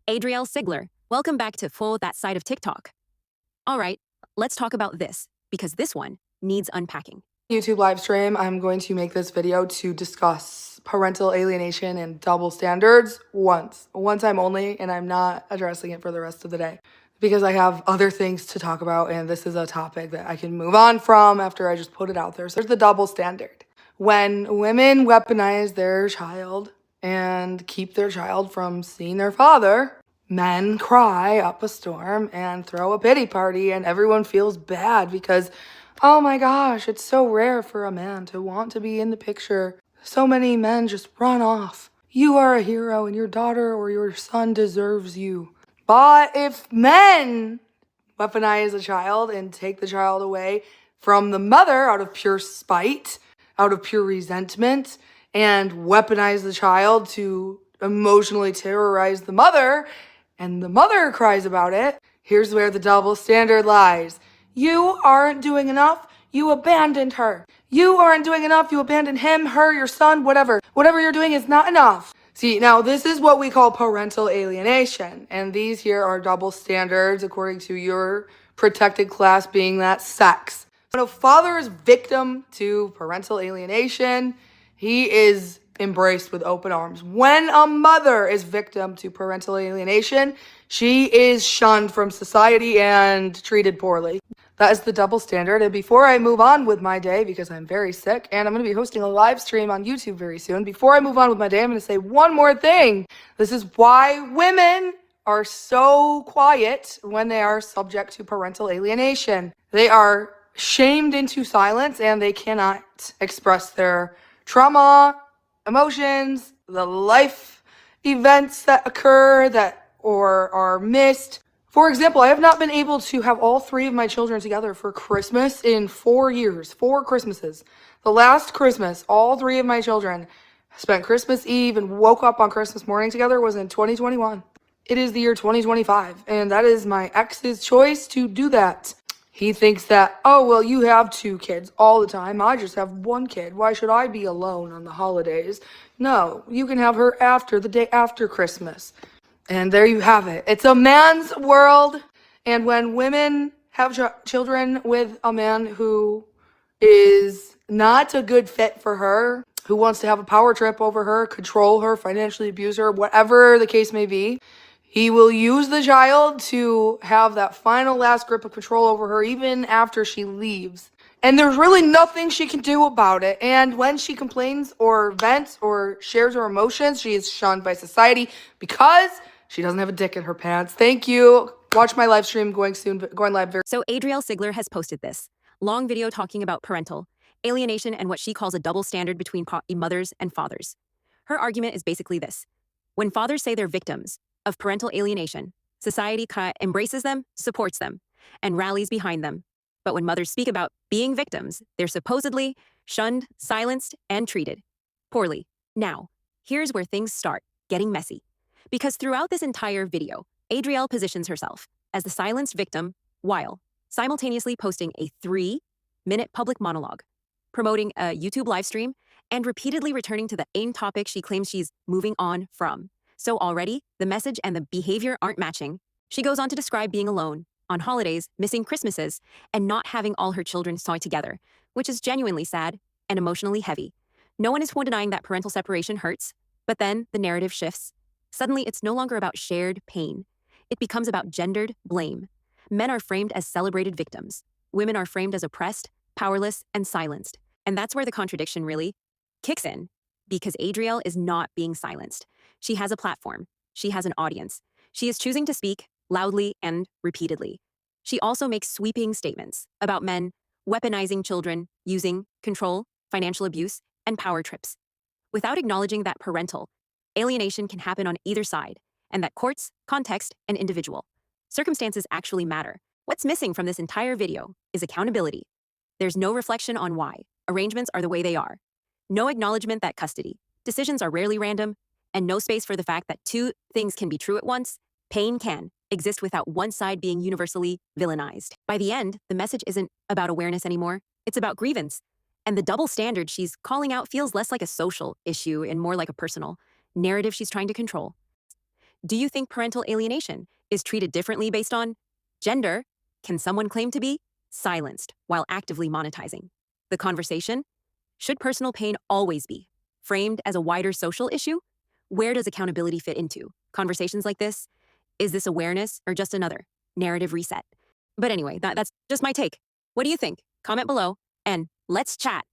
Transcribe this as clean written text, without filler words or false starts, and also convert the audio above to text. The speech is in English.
Adrielle Sigler, welcome back to Full That Side of TikTok. All right, let's talk about this, because this one needs unpacking. YouTube live stream, I'm going to make this video to discuss parental alienation and double standards one time only, and I'm not addressing it for the rest of the day because I have other things to talk about, and this is a topic that I can move on from after I just put it out there. So there's the double standard. When women weaponize their child and keep their child from seeing their father, men cry up a storm and throw a pity party, and everyone feels bad because, oh my gosh, it's so rare for a man to want to be in the picture. So many men just run off. You are a hero and your daughter or your son deserves you. But if men weaponize a child and take the child away from the mother out of pure spite, out of pure resentment, and weaponize the child to emotionally terrorize the mother, and the mother cries about it, here's where the double standard lies. You aren't doing enough, you abandoned her. You aren't doing enough, you abandoned him, her, your son, whatever. Whatever you're doing is not enough. See, now this is what we call parental alienation, and these here are double standards according to your protected class being that sex. When a father is victim to parental alienation, he is embraced with open arms. When a mother is victim to parental alienation, she is shunned from society and treated poorly. That is the double standard. And before I move on with my day, because I'm very sick, and I'm going to be hosting a live stream on YouTube very soon, before I move on with my day, I'm going to say one more thing. This is why women are so quiet when they are subject to parental alienation. They are shamed into silence and they cannot express their trauma, emotions, the life events that occur or are missed. For example, I have not been able to have all three of my children together for Christmas in 4 years, 4 Christmases. The last Christmas, all three of my children spent Christmas Eve and woke up on Christmas morning together was in 2021. It is the year 2025, and that is my ex's choice to do that. He thinks that, oh, well, you have 2 kids all the time. I just have 1 kid. Why should I be alone on the holidays? No, you can have her the day after Christmas. And there you have it. It's a man's world. And when women have children with a man who is not a good fit for her, who wants to have a power trip over her, control her, financially abuse her, whatever the case may be, he will use the child to have that final last grip of control over her even after she leaves. And there's really nothing she can do about it. And when she complains or vents or shares her emotions, she is shunned by society because she doesn't have a dick in her pants. Thank you. Watch my live stream going live very soon. So Adrielle Sigler has posted this long video talking about parental alienation and what she calls a double standard between mothers and fathers. Her argument is basically this. When fathers say they're victims of parental alienation, society embraces them, supports them, and rallies behind them. But when mothers speak about being victims, they're supposedly shunned, silenced, and treated poorly. Now, here's where things start getting messy. Because throughout this entire video, Adrielle positions herself as the silenced victim while simultaneously posting a 3-minute public monologue, promoting a YouTube live stream, and repeatedly returning to the same topic she claims she's moving on from. So already, the message and the behavior aren't matching. She goes on to describe being alone, on holidays, missing Christmases, and not having all her children together, which is genuinely sad and emotionally heavy. No one is denying that parental separation hurts, but then the narrative shifts. Suddenly, it's no longer about shared pain. It becomes about gendered blame. Men are framed as celebrated victims. Women are framed as oppressed, powerless, and silenced. And that's where the contradiction really kicks in, because Adrielle is not being silenced. She has a platform. She has an audience. She is choosing to speak loudly and repeatedly. She also makes sweeping statements about men weaponizing children, using control, financial abuse, and power trips, without acknowledging that parental alienation can happen on either side, and that courts, context, and individual circumstances actually matter. What's missing from this entire video is accountability. There's no reflection on why arrangements are the way they are, no acknowledgement that custody decisions are rarely random, and no space for the fact that 2 things can be true at once. Pain can exist without one side being universally villainized. By the end, the message isn't about awareness anymore. It's about grievance. And the double standard she's calling out feels less like a social issue and more like a personal narrative she's trying to control. Do you think parental alienation is treated differently based on gender? Can someone claim to be silenced while actively monetizing? The conversation: should personal pain always be framed as a wider social issue? Where does accountability fit into conversations like this? Is this awareness or just another narrative reset? But anyway, that's just my take. What do you think? Comment below and let's chat.